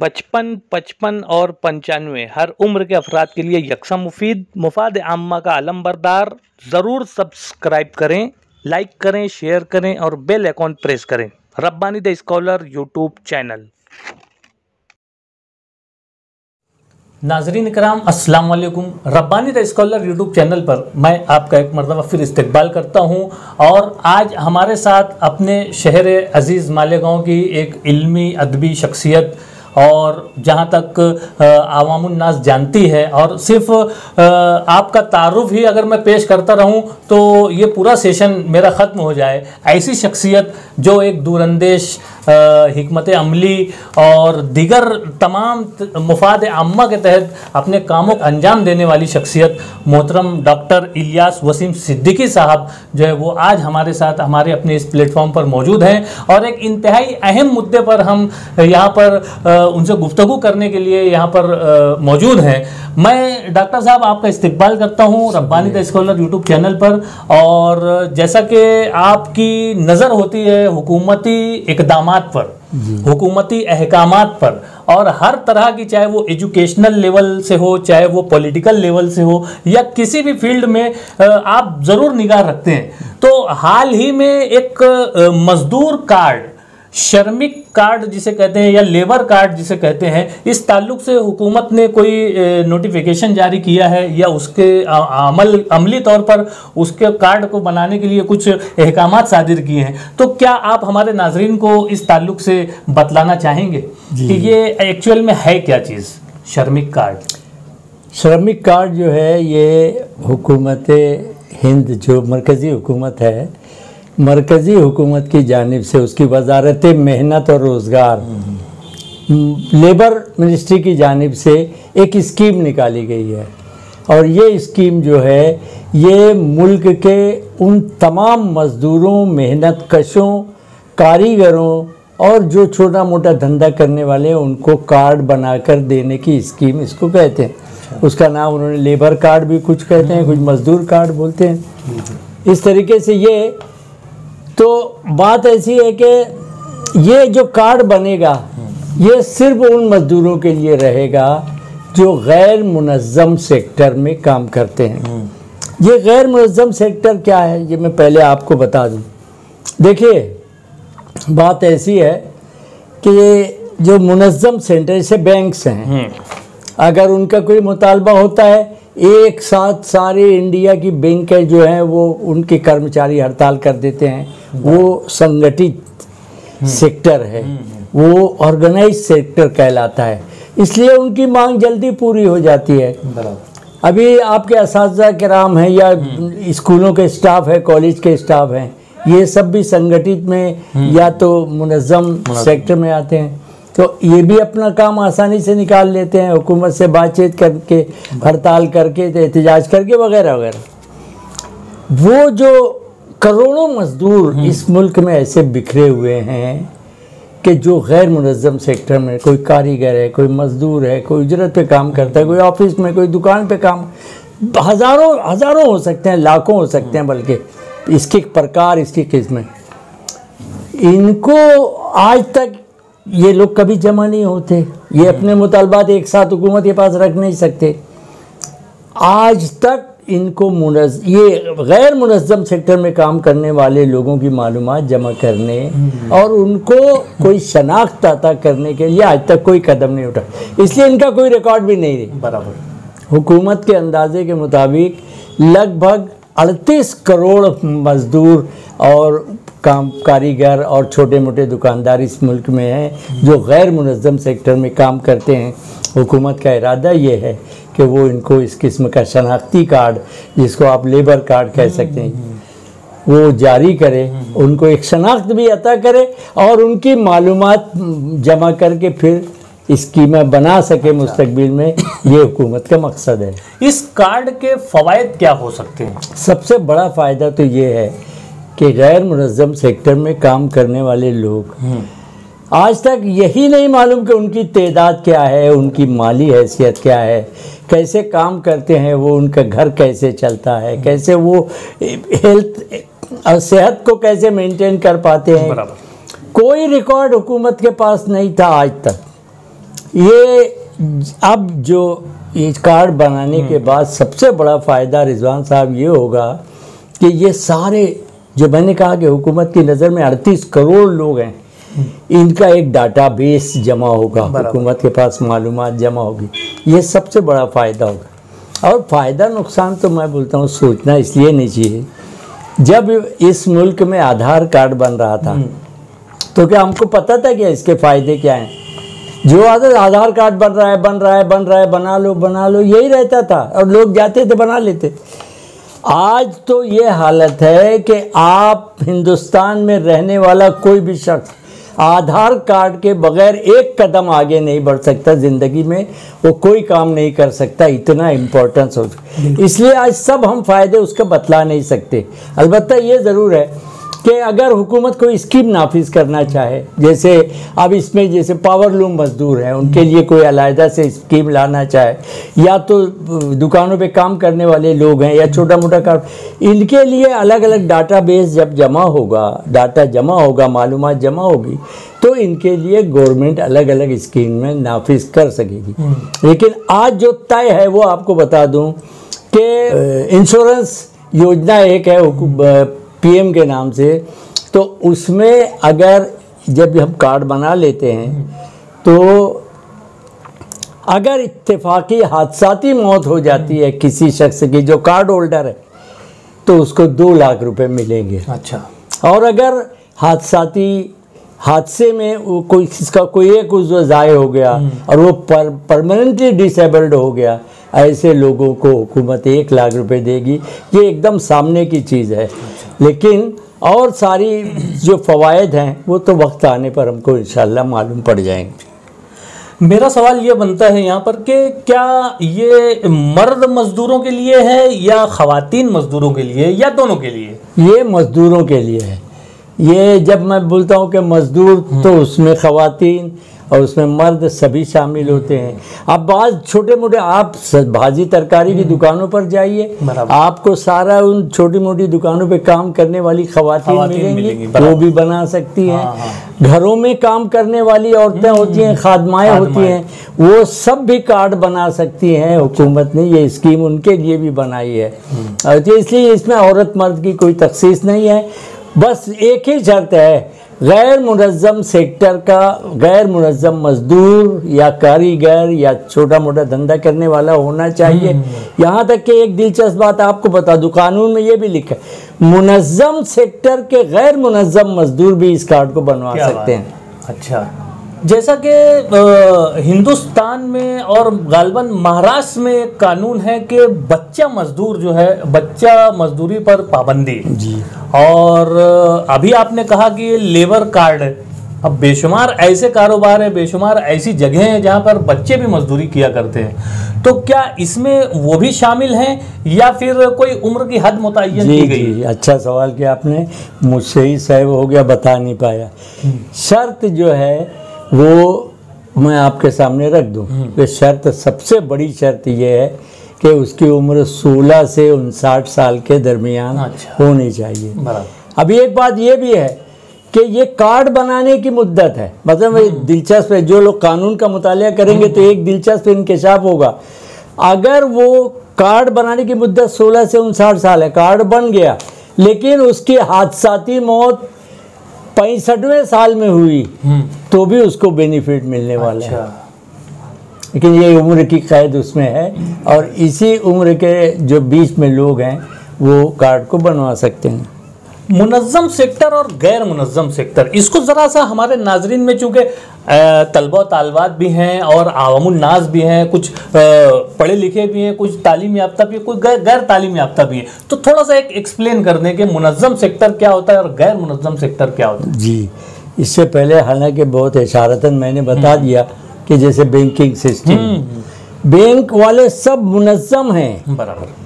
55, 55 और 95 हर उम्र के अफराद के लिए यकसा मुफीद मुफाद आम्मा का आलम बरदार। ज़रूर सब्सक्राइब करें, लाइक करें, शेयर करें और बेल आइकॉन प्रेस करें। Rabbani the scholar YouTube channel. नाजरीन इकराम अस्सलाम वालेकुम। Rabbani the scholar YouTube channel पर मैं आपका एक मरतबा फिर इस्तकबाल करता हूं और आज हमारे साथ अपने शहर अज़ीज़ मालेगांव की एक इल्मी अदबी शख्सियत और जहां तक आवामुन्नास जानती है और सिर्फ आपका तारुफ ही अगर मैं पेश करता रहूं तो ये पूरा सेशन मेरा ख़त्म हो जाए, ऐसी शख्सियत जो एक दूरंदेश हिकमत अमली और दीगर तमाम मुफाद आम्मा के तहत अपने कामों को अंजाम देने वाली शख्सियत मोहतरम डॉक्टर इलियास वसीम सिद्दीकी साहब जो है वो आज हमारे साथ हमारे अपने इस प्लेटफॉर्म पर मौजूद हैं और एक इंतहाई अहम मुद्दे पर हम यहाँ पर उनसे गुफ्तगू करने के लिए यहाँ पर मौजूद हैं। मैं डॉक्टर साहब आपका इस्तकबाल करता हूँ Rabbani the scholar YouTube channel पर। और जैसा कि आपकी नज़र होती है हुकूमती इक़दामात पर, हुकूमती अहकामात पर और हर तरह की, चाहे वो एजुकेशनल लेवल से हो, चाहे वो पॉलिटिकल लेवल से हो या किसी भी फील्ड में आप ज़रूर निगाह रखते हैं। तो हाल ही में एक मजदूर कार्ड, श्रमिक कार्ड जिसे कहते हैं या लेबर कार्ड जिसे कहते हैं, इस ताल्लुक से हुकूमत ने कोई नोटिफिकेशन जारी किया है या उसके अमली तौर पर उसके कार्ड को बनाने के लिए कुछ अहकामात सादिर किए हैं। तो क्या आप हमारे नाजरीन को इस ताल्लुक से बतलाना चाहेंगे कि ये एक्चुअल में है क्या चीज़ श्रमिक कार्ड? श्रमिक कार्ड जो है ये हुकूमत हिंद जो मरकज़ी हुकूमत है, मरकज़ी हुकूमत की जानिब से उसकी वजारत मेहनत और रोज़गार लेबर मिनिस्ट्री की जानिब से एक स्कीम निकाली गई है। और ये स्कीम जो है ये मुल्क के उन तमाम मज़दूरों, मेहनत कशों, कारीगरों और जो छोटा मोटा धंधा करने वाले हैं उनको कार्ड बनाकर देने की स्कीम इसको कहते हैं। उसका नाम उन्होंने लेबर कार्ड भी कुछ कहते हैं, कुछ मज़दूर कार्ड बोलते हैं। इस तरीके से ये तो बात ऐसी है कि ये जो कार्ड बनेगा ये सिर्फ उन मज़दूरों के लिए रहेगा जो गैर मुनज़्ज़म सेक्टर में काम करते हैं। ये गैर मुनज़्ज़म सेक्टर क्या है ये मैं पहले आपको बता दूं। देखिए बात ऐसी है कि जो मुनज़्ज़म सेक्टर जैसे बैंक्स हैं, अगर उनका कोई मुतालबा होता है एक साथ सारे इंडिया की बैंकें जो हैं वो उनके कर्मचारी हड़ताल कर देते हैं। वो संगठित सेक्टर है, वो ऑर्गेनाइज सेक्टर कहलाता है, इसलिए उनकी मांग जल्दी पूरी हो जाती है। अभी आपके असातिज़ा किराम हैं या स्कूलों के स्टाफ है, कॉलेज के स्टाफ हैं, ये सब भी संगठित में या तो मुनज़्ज़म सेक्टर में आते हैं। तो ये भी अपना काम आसानी से निकाल लेते हैं, हुकूमत से बातचीत करके, हड़ताल करके, एहतजाज करके वगैरह वगैरह। वो जो करोड़ों मजदूर इस मुल्क में ऐसे बिखरे हुए हैं कि जो गैर मुनज़्ज़म सेक्टर में कोई कारीगर है, कोई मजदूर है, कोई उजरत पे काम करता है, कोई ऑफिस में, कोई दुकान पे काम, हज़ारों हो सकते हैं, लाखों हो सकते हैं, बल्कि इसके प्रकार, इसकी किस्में, इनको आज तक ये लोग कभी जमा नहीं होते। ये अपने मुतालबात एक साथ हुकूमत के पास रख नहीं सकते। आज तक इनको ये गैर मुनज़्ज़म सेक्टर में काम करने वाले लोगों की मालूमात जमा करने और उनको कोई शनाख्त अता करने के लिए आज तक कोई कदम नहीं उठा, इसलिए इनका कोई रिकॉर्ड भी नहीं है। बराबर हुकूमत के अंदाजे के मुताबिक लगभग 38 करोड़ मज़दूर और कारीगर और छोटे मोटे दुकानदार इस मुल्क में हैं जो गैर मुनज़्ज़म सेक्टर में काम करते हैं। हुकूमत का इरादा ये है कि वो इनको इस किस्म का शनाख्ती कार्ड, जिसको आप लेबर कार्ड कह सकते हैं, वो जारी करे, उनको एक शनाख्त भी अता करे और उनकी मालूमात जमा करके फिर स्कीमें बना सके मुस्तकबिल में। ये हुकूमत का मकसद है। इस कार्ड के फ़वाइद क्या हो सकते हैं? सबसे बड़ा फ़ायदा तो ये है कि गैर मुनज़्ज़म सेक्टर में काम करने वाले लोग आज तक यही नहीं मालूम कि उनकी तादाद क्या है, उनकी माली हैसियत क्या है, कैसे काम करते हैं वो, उनका घर कैसे चलता है, कैसे वो हेल्थ और सेहत को कैसे मेंटेन कर पाते हैं। कोई रिकॉर्ड हुकूमत के पास नहीं था आज तक। ये अब जो ये कार्ड बनाने के बाद सबसे बड़ा फ़ायदा रिजवान साहब ये होगा कि ये सारे जो मैंने कहा कि हुकूमत की नज़र में 38 करोड़ लोग हैं, इनका एक डाटाबेस जमा होगा, हुकूमत के पास मालूमात जमा होगी। ये सबसे बड़ा फ़ायदा होगा। और फ़ायदा नुकसान तो मैं बोलता हूँ सोचना इसलिए नहीं चाहिए। जब इस मुल्क में आधार कार्ड बन रहा था तो क्या हमको पता था कि इसके फ़ायदे क्या हैं? जो आधार कार्ड बन रहा है बना लो यही रहता था और लोग जाते थे बना लेते। आज तो ये हालत है कि आप हिंदुस्तान में रहने वाला कोई भी शख्स आधार कार्ड के बगैर एक कदम आगे नहीं बढ़ सकता ज़िंदगी में, वो कोई काम नहीं कर सकता, इतना इम्पोर्टेंस हो। इसलिए आज सब हम फ़ायदे उसका बतला नहीं सकते। अलबत्ता ये ज़रूर है कि अगर हुकूमत कोई स्कीम नाफिज करना चाहे, जैसे अब इसमें जैसे पावरलूम मजदूर हैं उनके लिए कोई अलहदा से स्कीम लाना चाहे, या तो दुकानों पे काम करने वाले लोग हैं या छोटा मोटा काम, इनके लिए अलग अलग डाटाबेस जब जमा होगा, डाटा जमा होगा, मालूमात जमा होगी, तो इनके लिए गवर्नमेंट अलग अलग स्कीम में नाफिज कर सकेगी। लेकिन आज जो तय है वो आपको बता दूँ कि इंश्योरेंस योजना एक है पीएम के नाम से, तो उसमें अगर जब हम कार्ड बना लेते हैं तो अगर इत्तेफाकी हादसाती मौत हो जाती है किसी शख्स की जो कार्ड होल्डर है तो उसको 2 लाख रुपए मिलेंगे। अच्छा। और अगर हादसे में वो कोई एक उज़्व ज़ाय हो गया और वो परमानेंटली डिसेबल्ड हो गया, ऐसे लोगों को हुकूमत 1 लाख रुपए देगी। ये एकदम सामने की चीज़ है। लेकिन और सारी जो फ़वाइद हैं वो तो वक्त आने पर हमको इंशाल्लाह मालूम पड़ जाएंगे। मेरा सवाल ये बनता है यहाँ पर कि क्या ये मर्द मजदूरों के लिए है या ख़वातीन मजदूरों के लिए या दोनों के लिए? ये मजदूरों के लिए है। ये जब मैं बोलता हूँ कि मजदूर तो उसमें ख़वातीन और उसमें मर्द सभी शामिल होते हैं। अब बाज़ छोटे मोटे आप भाजी तरकारी की दुकानों पर जाइए, आपको सारा उन छोटी मोटी दुकानों पे काम करने वाली ख़वातीन मिलेंगी, वो भी बना सकती हैं। घरों में काम करने वाली औरतें होती हैं, खादमाएँ होती हैं, वो सब भी कार्ड बना सकती हैं। हुकूमत ने ये स्कीम उनके लिए भी बनाई है। तो इसलिए इसमें औरत मर्द की कोई तखसीस नहीं है। बस एक ही शर्त है, गैर मुनज़्ज़म सेक्टर का गैर मुनज़्ज़म मजदूर या कारीगर या छोटा मोटा धंधा करने वाला होना चाहिए। यहाँ तक कि एक दिलचस्प बात आपको बता दूँ, कानून में ये भी लिखा है मुनज़्ज़म सेक्टर के गैर मुनज़्ज़म मजदूर भी इस कार्ड को बनवा सकते हैं। अच्छा। जैसा कि हिंदुस्तान में और गालबन महाराष्ट्र में एक कानून है कि बच्चा मजदूर जो है, बच्चा मजदूरी पर पाबंदी जी। और अभी आपने कहा कि ये लेबर कार्ड है। अब बेशुमार ऐसे कारोबार है, बेशुमार ऐसी जगह हैं जहाँ पर बच्चे भी मजदूरी किया करते हैं, तो क्या इसमें वो भी शामिल हैं या फिर कोई उम्र की हद मुतय्यन की गई? जी, अच्छा सवाल किया आपने, मुझसे ही सहब हो गया, बता नहीं पाया। शर्त जो है वो मैं आपके सामने रख दूं कि शर्त, सबसे बड़ी शर्त ये है कि उसकी उम्र 16 से 59 साल के दरमियान होनी चाहिए। अभी एक बात ये भी है कि ये कार्ड बनाने की मुद्दत है, मतलब दिलचस्प है। जो लोग कानून का मुतालिया करेंगे तो एक दिलचस्प इंकशाफ होगा। अगर वो कार्ड बनाने की मुद्दत 16 से 59 साल है, कार्ड बन गया, लेकिन उसकी हादसाती मौत 65वें साल में हुई तो भी उसको बेनिफिट मिलने वाला है। लेकिन ये उम्र की कैद उसमें है और इसी उम्र के जो बीच में लोग हैं वो कार्ड को बनवा सकते हैं। मुनज़्ज़म सेक्टर और गैर मुनज़्ज़म सेक्टर, इसको ज़रा सा हमारे नाजरीन में, चूँकि तलबा तालबात भी हैं और आवामुन नास भी हैं, कुछ पढ़े लिखे भी हैं, कुछ तालीम याफ्ता भी है, कुछ गैर तालीम याफ्ता भी है, तो थोड़ा सा एक एक्सप्लेन कर दें कि मुनज़्ज़म सेक्टर क्या होता है और गैर मुनज़्ज़म सेक्टर क्या होता है। जी, इससे पहले हालांकि बहुत इशारतन मैंने बता दिया कि जैसे बैंकिंग सिस्टम, बैंक वाले सब मुनज़्ज़म हैं, बराबर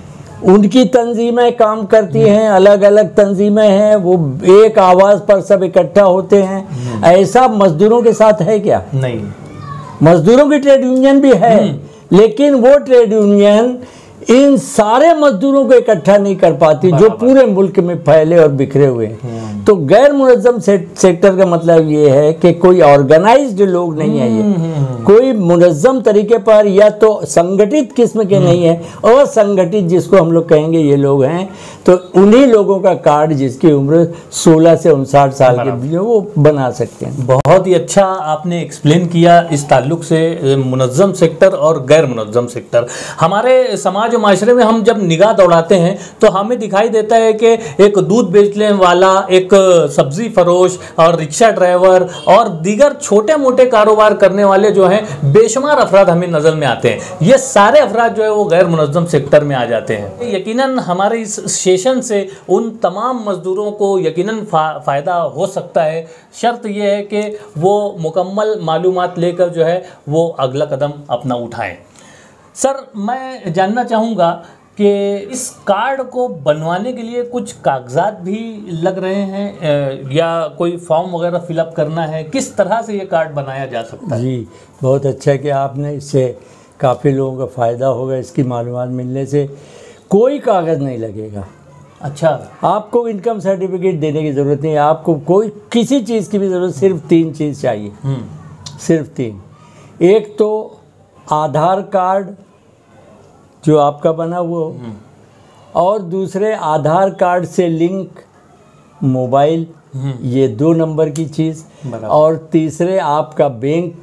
उनकी तंजीमें काम करती हैं, अलग अलग तंजीमें हैं, वो एक आवाज़ पर सब इकट्ठा होते हैं। ऐसा मजदूरों के साथ है क्या? नहीं। मजदूरों की ट्रेड यूनियन भी है, लेकिन वो ट्रेड यूनियन इन सारे मजदूरों को इकट्ठा नहीं कर पाती जो पूरे मुल्क में फैले और बिखरे हुए हैं। तो गैर मुनज़्ज़म सेक्टर का मतलब ये है कि कोई ऑर्गेनाइज्ड लोग नहीं है, ये कोई मुनज़्ज़म तरीके पर या तो संगठित किस्म के नहीं है, और संगठित जिसको हम लोग कहेंगे ये लोग हैं, तो उन्हीं लोगों का कार्ड जिसकी उम्र 16 से 59 साल के बीच वो बना सकते हैं। बहुत ही अच्छा आपने एक्सप्लेन किया इस ताल्लुक से मुनज़्ज़म सेक्टर और गैर मुनज़्ज़म सेक्टर। हमारे समाज और माशरे में हम जब निगाह दौड़ाते हैं तो हमें दिखाई देता है कि एक दूध बेचने वाला, एक सब्जी फरोश और रिक्शा ड्राइवर और दीगर छोटे मोटे कारोबार करने वाले जो हैं बेशुमार अफराद हमें नज़र में आते हैं। ये सारे अफराद जो है वो गैर मुनज़्ज़म सेक्टर में आ जाते हैं। यकीनन हमारे इस सेशन से उन तमाम मजदूरों को यकीनन फ़ायदा हो सकता है, शर्त यह है कि वो मुकम्मल मालूमात लेकर जो है वो अगला कदम अपना उठाएं। सर, मैं जानना चाहूँगा कि इस कार्ड को बनवाने के लिए कुछ कागजात भी लग रहे हैं या कोई फॉर्म वगैरह फिलअप करना है, किस तरह से ये कार्ड बनाया जा सकता है? जी, बहुत अच्छा कि आपने, इससे काफ़ी लोगों का फ़ायदा होगा। इसकी मालूमात मिलने से कोई कागज़ नहीं लगेगा। अच्छा, आपको इनकम सर्टिफिकेट देने की ज़रूरत नहीं है, आपको कोई किसी चीज़ की भी ज़रूरत, सिर्फ 3 चीज़ चाहिए, सिर्फ 3। एक तो आधार कार्ड जो आपका बना वो, और दूसरे आधार कार्ड से लिंक मोबाइल, ये 2 नंबर की चीज़, और तीसरे आपका बैंक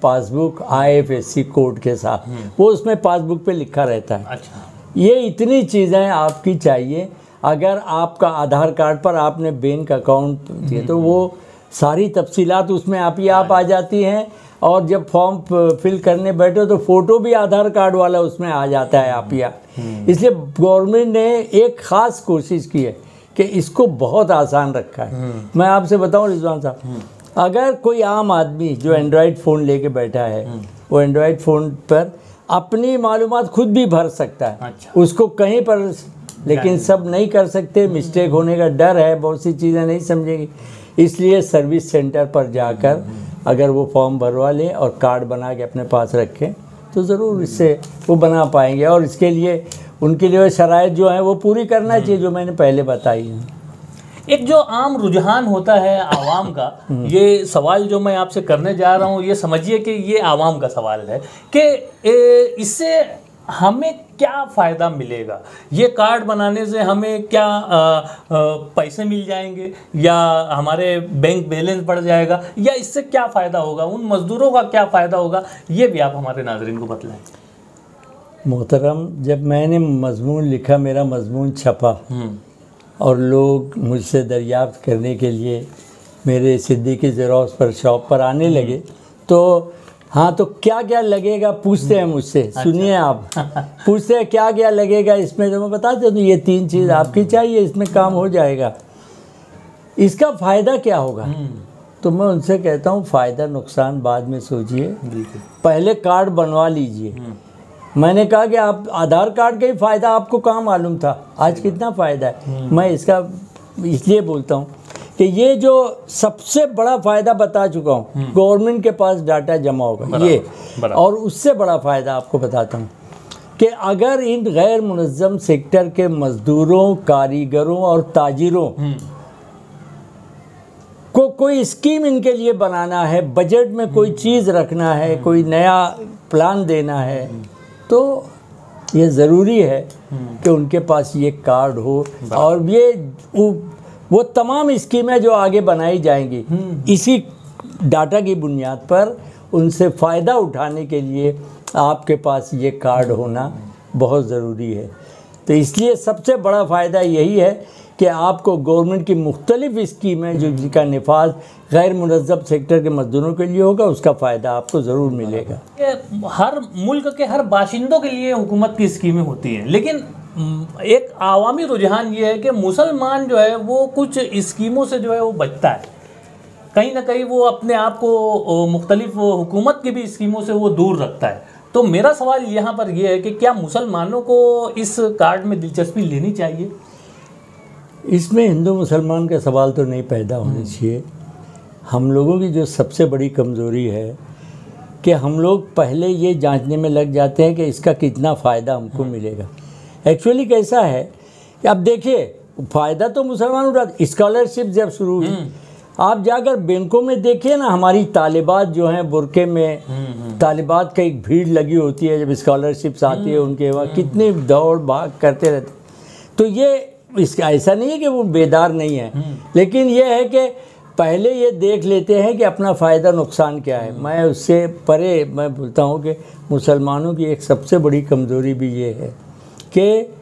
पासबुक IFSC कोड के साथ, वो उसमें पासबुक पे लिखा रहता है। अच्छा, ये इतनी चीज़ें आपकी चाहिए। अगर आपका आधार कार्ड पर आपने बैंक अकाउंट दिए तो वो सारी तफसीलात उसमें आप ही आप आ जाती हैं, और जब फॉर्म फिल करने बैठो तो फ़ोटो भी आधार कार्ड वाला उसमें आ जाता है आप ही आप। इसलिए गवर्नमेंट ने एक ख़ास कोशिश की है कि इसको बहुत आसान रखा है। मैं आपसे बताऊं रिजवान साहब, अगर कोई आम आदमी जो एंड्रॉयड फ़ोन लेके बैठा है, वो एंड्रॉयड फ़ोन पर अपनी मालूमात खुद भी भर सकता है। अच्छा। उसको कहीं पर, लेकिन सब नहीं कर सकते, मिस्टेक होने का डर है, बहुत सी चीज़ें नहीं समझेगी। इसलिए सर्विस सेंटर पर जाकर अगर वो फॉर्म भरवा लें और कार्ड बना के अपने पास रखें तो ज़रूर इससे वो बना पाएंगे। और इसके लिए उनके लिए शराइत जो है वो पूरी करना चाहिए, जो मैंने पहले बताई हैं। एक जो आम रुझान होता है आवाम का, ये सवाल जो मैं आपसे करने जा रहा हूँ, ये समझिए कि ये आवाम का सवाल है कि इससे हमें क्या फ़ायदा मिलेगा, ये कार्ड बनाने से हमें क्या पैसे मिल जाएंगे, या हमारे बैंक बैलेंस बढ़ जाएगा, या इससे क्या फ़ायदा होगा, उन मज़दूरों का क्या फ़ायदा होगा, ये भी आप हमारे नाज़रीन को बतलाएं। मोहतरम, जब मैंने मजमून लिखा, मेरा मजमून छपा और लोग मुझसे दरियाफ्त करने के लिए मेरे सिद्दीकी ज़ेरॉक्स पर शॉप पर आने लगे, तो हाँ, तो क्या क्या लगेगा पूछते हैं मुझसे। अच्छा। सुनिए आप, पूछते हैं क्या क्या लगेगा इसमें, तो मैं बताता हूँ ये 3 चीज़ आपकी चाहिए, इसमें काम हो जाएगा। इसका फ़ायदा क्या होगा? तो मैं उनसे कहता हूँ फ़ायदा नुकसान बाद में सोचिए, पहले कार्ड बनवा लीजिए। मैंने कहा कि आप आधार कार्ड का ही फ़ायदा आपको कहाँ मालूम था, आज कितना फ़ायदा है। मैं इसका इसलिए बोलता हूँ कि ये जो सबसे बड़ा फ़ायदा बता चुका हूँ, गवर्नमेंट के पास डाटा जमा होगा ये, और उससे बड़ा फ़ायदा आपको बताता हूँ कि अगर इन गैर मुनज़्ज़म सेक्टर के मज़दूरों, कारीगरों और ताजिरों को कोई स्कीम इनके लिए बनाना है, बजट में कोई चीज़ रखना है, कोई नया प्लान देना है, तो ये ज़रूरी है कि उनके पास ये कार्ड हो। और ये वो तमाम स्कीमें जो आगे बनाई जाएंगी इसी डाटा की बुनियाद पर, उनसे फ़ायदा उठाने के लिए आपके पास ये कार्ड होना बहुत ज़रूरी है। तो इसलिए सबसे बड़ा फ़ायदा यही है कि आपको गवर्नमेंट की मुख्तलिफ़ स्कीमें जो जिनका निफाज गैर मुनज़्ज़म सेक्टर के मज़दूरों के लिए होगा, उसका फ़ायदा आपको ज़रूर मिलेगा। हर मुल्क के हर बाशिंदों के लिए हुकूमत की स्कीमें होती हैं, लेकिन एक आवामी रुझान ये है कि मुसलमान जो है वो कुछ स्कीमों से जो है वो बचता है, कहीं ना कहीं वो अपने आप को मुख्तलिफ हुकूमत की भी स्कीमों से वो दूर रखता है। तो मेरा सवाल यहाँ पर यह है कि क्या मुसलमानों को इस कार्ड में दिलचस्पी लेनी चाहिए? इसमें हिंदू मुसलमान का सवाल तो नहीं पैदा होना चाहिए। हम लोगों की जो सबसे बड़ी कमज़ोरी है कि हम लोग पहले ये जांचने में लग जाते हैं कि इसका कितना फ़ायदा हमको मिलेगा। एक्चुअली कैसा है कि अब देखिए फ़ायदा तो मुसलमान उठा, स्कॉलरशिप जब शुरू हुई, आप जाकर बैंकों में देखिए ना, हमारी तालिबात जो हैं बुरके में, तालिबात का एक भीड़ लगी होती है जब स्कॉलरशिप्स आती है उनके वहाँ, कितनी दौड़ भाग करते रहते। तो ये इसका ऐसा नहीं है कि वो बेदार नहीं है, लेकिन ये है कि पहले ये देख लेते हैं कि अपना फ़ायदा नुकसान क्या है। मैं उससे परे मैं बोलता हूँ कि मुसलमानों की एक सबसे बड़ी कमज़ोरी भी ये है कि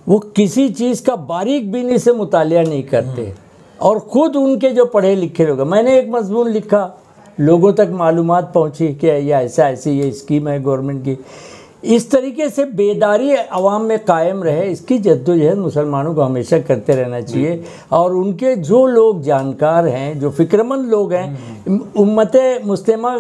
वो किसी चीज़ का बारीक बीनी से मुतालिया नहीं करते, और ख़ुद उनके जो पढ़े लिखे लोग, मैंने एक मजमून लिखा, लोगों तक मालूमात पहुँची कि यह ऐसी ये स्कीम है गवर्नमेंट की। इस तरीके से बेदारी अवाम में कायम रहे, इसकी जद्दोजहद मुसलमानों को हमेशा करते रहना चाहिए। और उनके जो लोग जानकार हैं, जो फ़िक्रमंद लोग हैं, उम्मत मुस्लिमा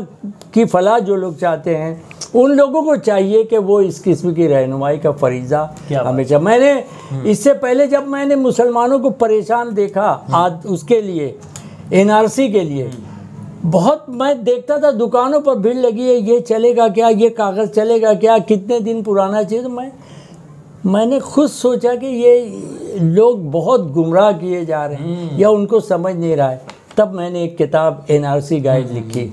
की फलाह जो लोग चाहते हैं, उन लोगों को चाहिए कि वो इस किस्म की रहनुमाई का फरीज़ा हमेशा। मैंने इससे पहले जब मैंने मुसलमानों को परेशान देखा आज उसके लिए NRC के लिए, बहुत मैं देखता था दुकानों पर भीड़ लगी है, ये चलेगा क्या, ये कागज़ चलेगा क्या, कितने दिन पुराना चाहिए। तो मैंने खुद सोचा कि ये लोग बहुत गुमराह किए जा रहे हैं या उनको समझ नहीं रहा है। तब मैंने एक किताब NRC गाइड लिखी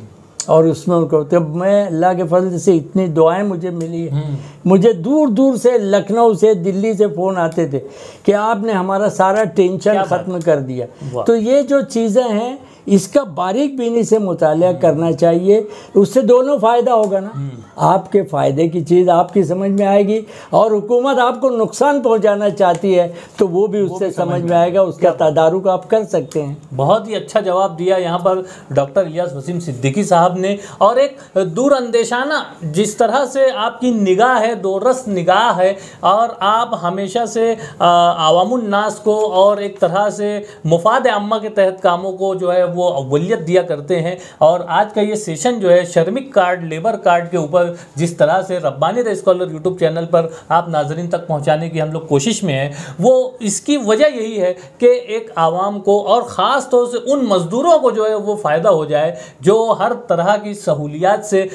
और उसमें उनको, तब मैं अल्लाह के फजल से इतनी दुआएं मुझे मिली है। मुझे दूर दूर से, लखनऊ से, दिल्ली से फ़ोन आते थे कि आपने हमारा सारा टेंशन ख़त्म कर दिया। तो ये जो चीज़ें हैं इसका बारीक बीनी से मुतालिया करना चाहिए, उससे दोनों फ़ायदा होगा ना। आपके फ़ायदे की चीज़ आपकी समझ में आएगी, और हुकूमत आपको नुकसान पहुंचाना चाहती है तो वो भी उससे समझ में आएगा, उसका तदारुक आप कर सकते हैं। बहुत ही अच्छा जवाब दिया यहाँ पर डॉक्टर इलियास वसीम सिद्दीकी साहब ने, और एक दूरअंदेशाना जिस तरह से आपकी निगाह है, दोरस निगाह है, और आप हमेशा से आवामुन नास को और एक तरह से मुफाद आम्मा के तहत कामों को जो है वो अव्वलियत दिया करते हैं। और आज का ये सेशन जो है श्रमिक कार्ड, लेबर कार्ड के ऊपर जिस तरह से Rabbani the scholar YouTube channel पर आप नाजरीन तक पहुंचाने की हम लोग कोशिश में हैं, वो इसकी वजह यही है कि एक आवाम को और ख़ास तौर से उन मज़दूरों को जो है वो फ़ायदा हो जाए जो हर तरह की सहूलियात से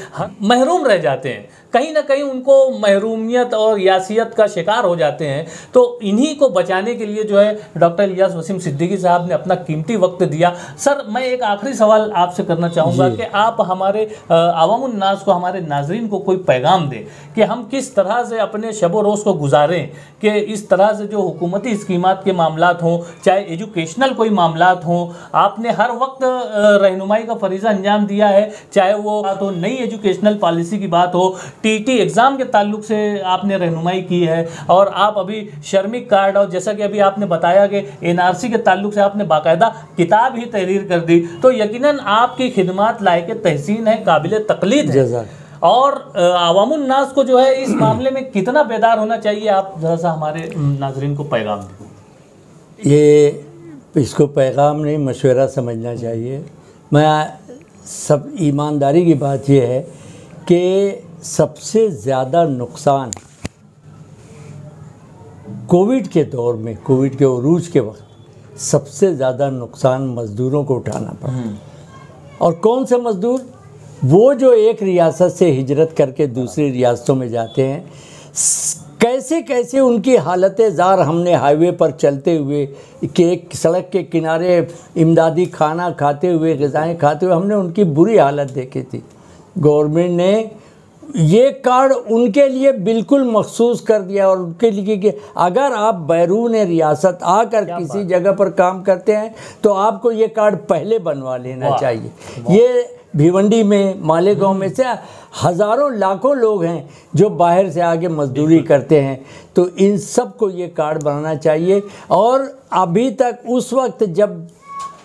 महरूम रह जाते हैं, कहीं ना कहीं उनको महरूमियत और यासियत का शिकार हो जाते हैं। तो इन्हीं को बचाने के लिए जो है डॉक्टर इलियास वसीम सिद्दीकी साहब ने अपना कीमती वक्त दिया। सर, मैं एक आखिरी सवाल आपसे करना चाहूँगा कि आप हमारे अवामुन नास को, हमारे नाजरीन को कोई पैगाम दें कि हम किस तरह से अपने शब रोज़ को गुजारें, कि इस तरह से जो हुकूमती स्कीमात के मामलात हों, चाहे एजुकेशनल कोई मामलात हों, आपने हर वक्त रहनुमाई का फरीज़ा अंजाम दिया है, चाहे वो बात हो नई एजुकेशनल पॉलिसी की बात हो, TET एग्ज़ाम के ताल्लुक से आपने रहनुमाई की है, और आप अभी श्रमिक कार्ड, और जैसा कि अभी आपने बताया कि NRC के ताल्लुक से आपने बाकायदा किताब ही तहरीर कर दी, तो यकीनन आपकी खिदमात लायक तहसीन है, काबिल तकलीद है। और अवामुन नास को जो है इस मामले में कितना बेदार होना चाहिए, आप ज़रा सा हमारे नाजरीन को पैगाम दें। ये इसको पैगाम नहीं, मशवरा समझना चाहिए। मैं सब ईमानदारी की बात यह है कि सबसे ज़्यादा नुकसान कोविड के दौर में, कोविड के उरूज के वक्त सबसे ज़्यादा नुकसान मज़दूरों को उठाना पड़ा। और कौन से मज़दूर? वो जो एक रियासत से हिजरत करके दूसरी रियासतों में जाते हैं, कैसे कैसे उनकी हालतें ज़ार हमने हाईवे पर चलते हुए, कि एक सड़क के किनारे इमदादी खाना खाते हुए, ग़िज़ाएँ खाते हुए, हमने उनकी बुरी हालत देखी थी। गवर्नमेंट ने ये कार्ड उनके लिए बिल्कुल मखसूस कर दिया, और उनके लिए कि अगर आप बैरून रियासत आकर किसी जगह पर काम करते हैं तो आपको ये कार्ड पहले बनवा लेना चाहिए। ये भिवंडी में, मालेगांव में से हज़ारों लाखों लोग हैं जो बाहर से आके मजदूरी करते हैं, तो इन सब को ये कार्ड बनाना चाहिए। और अभी तक उस वक्त जब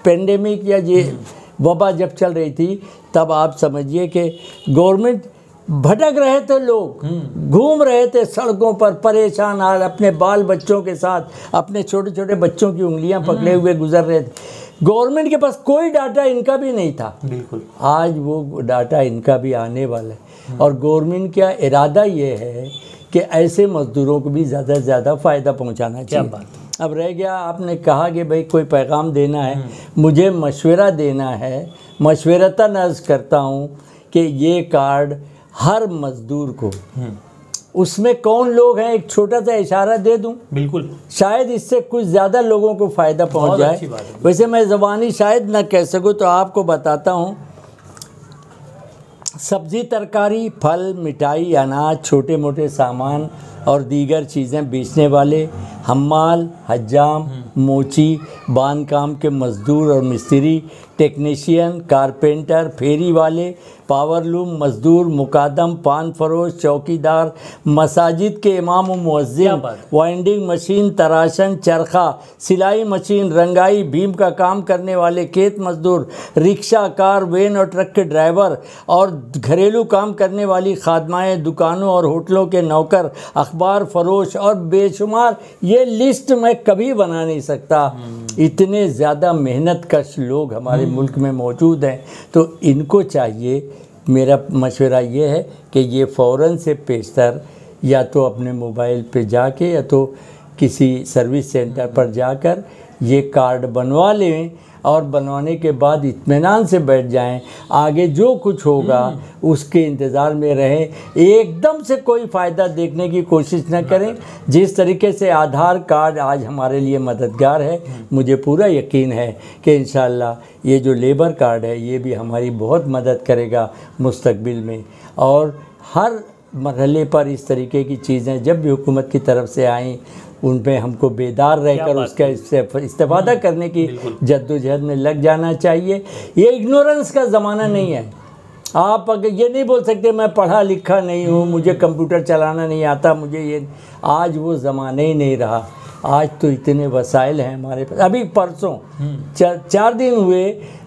पेंडेमिक या ये वबा जब चल रही थी, तब आप समझिए कि गवर्नमेंट भटक रहे थे, लोग घूम रहे थे सड़कों पर परेशान हाल, अपने बाल बच्चों के साथ, अपने छोटे छोटे बच्चों की उंगलियां पकड़े हुए गुजर रहे थे। गवर्नमेंट के पास कोई डाटा इनका भी नहीं था। बिल्कुल, आज वो डाटा इनका भी आने वाला है। और गवर्नमेंट का इरादा ये है कि ऐसे मज़दूरों को भी ज़्यादा से ज़्यादा फ़ायदा पहुँचाना चाहिए। अब रह गया, आपने कहा कि भाई कोई पैगाम देना है, मुझे मशवरा देना है। मशवरतन अर्ज़ करता हूँ कि ये कार्ड हर मज़दूर को उसमें कौन लोग हैं, एक छोटा सा इशारा दे दूं, बिल्कुल, शायद इससे कुछ ज़्यादा लोगों को फ़ायदा पहुंच बहुत जाए। अच्छी बात है। वैसे मैं ज़बानी शायद न कह सकूं, तो आपको बताता हूं। सब्ज़ी, तरकारी, फल, मिठाई, अनाज, छोटे मोटे सामान और दीगर चीज़ें बेचने वाले, हम्माल, हज्जाम, मोची, बांध काम के मज़दूर और मिस्त्री, टेक्नीशियन, कारपेंटर, फेरी वाले, पावरलूम मज़दूर, मुकादम, पान फरोश, चौकीदार, मसाजिद के इमाम व मुअज्जिन, वाइंडिंग मशीन, तराशन, चरखा, सिलाई मशीन, रंगाई, भीम का काम करने वाले, खेत मज़दूर, रिक्शा, कार, वैन और ट्रक के ड्राइवर और घरेलू काम करने वाली खादमाएँ, दुकानों और होटलों के नौकर, अखबार फरोश और बेशुमार, ये लिस्ट मैं कभी बना नहीं सकता। इतने ज़्यादा मेहनत कश लोग हमारे मुल्क में मौजूद हैं। तो इनको चाहिए, मेरा मशवरा ये है कि ये फ़ौरन से पेशतर या तो अपने मोबाइल पे जाके या तो किसी सर्विस सेंटर पर जाकर ये कार्ड बनवा लें और बनवाने के बाद इत्मीनान से बैठ जाएं। आगे जो कुछ होगा उसके इंतज़ार में रहें, एकदम से कोई फ़ायदा देखने की कोशिश न करें। जिस तरीके से आधार कार्ड आज हमारे लिए मददगार है, मुझे पूरा यकीन है कि इंशाअल्लाह ये जो लेबर कार्ड है ये भी हमारी बहुत मदद करेगा मुस्तकबिल में। और हर मरहले पर इस तरीके की चीज़ें जब भी हुकूमत की तरफ से आएँ, उन पे हमको बेदार रहकर उसका इस्तेफादा करने की जद्दोजहद में लग जाना चाहिए। ये इग्नोरेंस का ज़माना नहीं है। आप अगर ये नहीं बोल सकते मैं पढ़ा लिखा नहीं हूँ, मुझे कंप्यूटर चलाना नहीं आता, मुझे ये, आज वो ज़माना ही नहीं रहा। आज तो इतने वसाइल हैं हमारे पास। अभी परसों 4 दिन हुए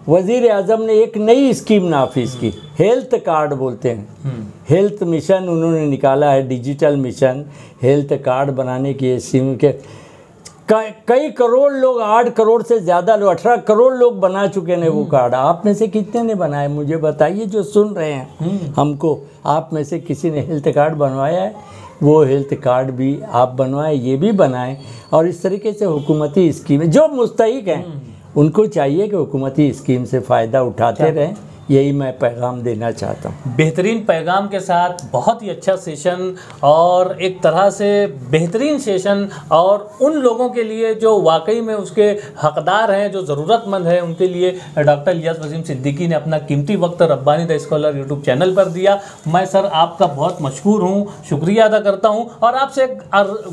वज़ीर आज़म ने एक नई स्कीम नाफिज की, हेल्थ कार्ड बोलते हैं, हेल्थ मिशन उन्होंने निकाला है, डिजिटल मिशन हेल्थ कार्ड बनाने की स्कीम के कई करोड़ लोग, 8 करोड़ से ज़्यादा लोग, 18 करोड़ लोग बना चुके हैं वो कार्ड। आप में से कितने ने बनाए मुझे बताइए, जो सुन रहे हैं हमको, आप में से किसी ने हेल्थ कार्ड बनवाया है? वो हेल्थ कार्ड भी आप बनवाएं, ये भी बनाएं। और इस तरीके से हुकूमती स्कीमें, जो मुस्तहिक हैं उनको चाहिए कि हुकूमती स्कीम से फ़ायदा उठाते रहें। यही मैं पैगाम देना चाहता हूँ। बेहतरीन पैगाम के साथ बहुत ही अच्छा सेशन, और एक तरह से बेहतरीन सेशन, और उन लोगों के लिए जो वाकई में उसके हकदार हैं, जो ज़रूरतमंद हैं, उनके लिए डॉक्टर इलियास वसीम सिद्दीकी ने अपना कीमती वक्त Rabbani the scholar YouTube channel पर दिया। मैं सर आपका बहुत मशकूर हूँ, शुक्रिया अदा करता हूँ, और आपसे एक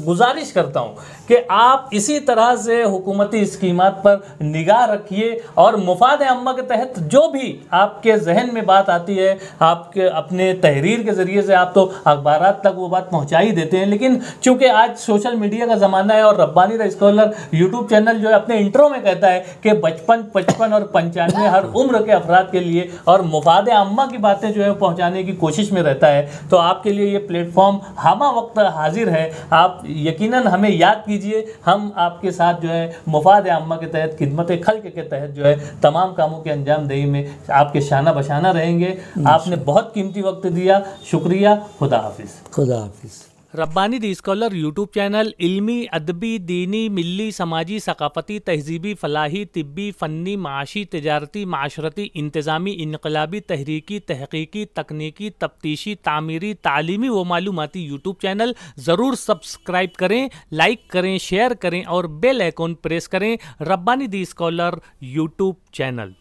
गुजारिश करता हूँ कि आप इसी तरह से हुकूमती स्कीमात पर निगाह रखिए, और मुफाद अम्मा के तहत जो भी आपके जहन में बात आती है, आपके अपने तहरीर के ज़रिए से आप तो अखबारात तक वो बात पहुंचा ही देते हैं, लेकिन चूंकि आज सोशल मीडिया का ज़माना है और Rabbani the scholar YouTube channel जो है अपने इंट्रो में कहता है कि 55, 55 और 95 हर उम्र के अफराद के लिए, और मुफाद अम्मा की बातें जो है पहुँचाने की कोशिश में रहता है। तो आपके लिए ये प्लेटफॉर्म हमा वक्त हाजिर है। आप यकीनन हमें याद कीजिए, हम आपके साथ जो है मुफाद अम्मा के तहत, खिदमत खल्क के तहत जो है तमाम कामों के अंजाम दही में आपके शाना बशाना रहेंगे। आपने बहुत कीमती वक्त दिया, शुक्रिया। खुदा हाफिज़। खुदा हाफिज़। Rabbani the scholar YouTube channel इल्मी, अदबी, दीनी, मिल्ली, समाजी, सकाफ़ती, तहजीबी, फ़लाही, तिब्बी, फ़न्नी, माशी, तिजारती, माशरती, इंतज़ामी, इनकलाबी, तहरीकी, तहक़ीक़ी, तकनीकी, तफ्तीशी, तामीरी, तालीमी व मालूमाती यूट्यूब चैनल ज़रूर सब्सक्राइब करें, लाइक करें, शेयर करें और बेल आइकॉन प्रेस करें। Rabbani the scholar YouTube channel.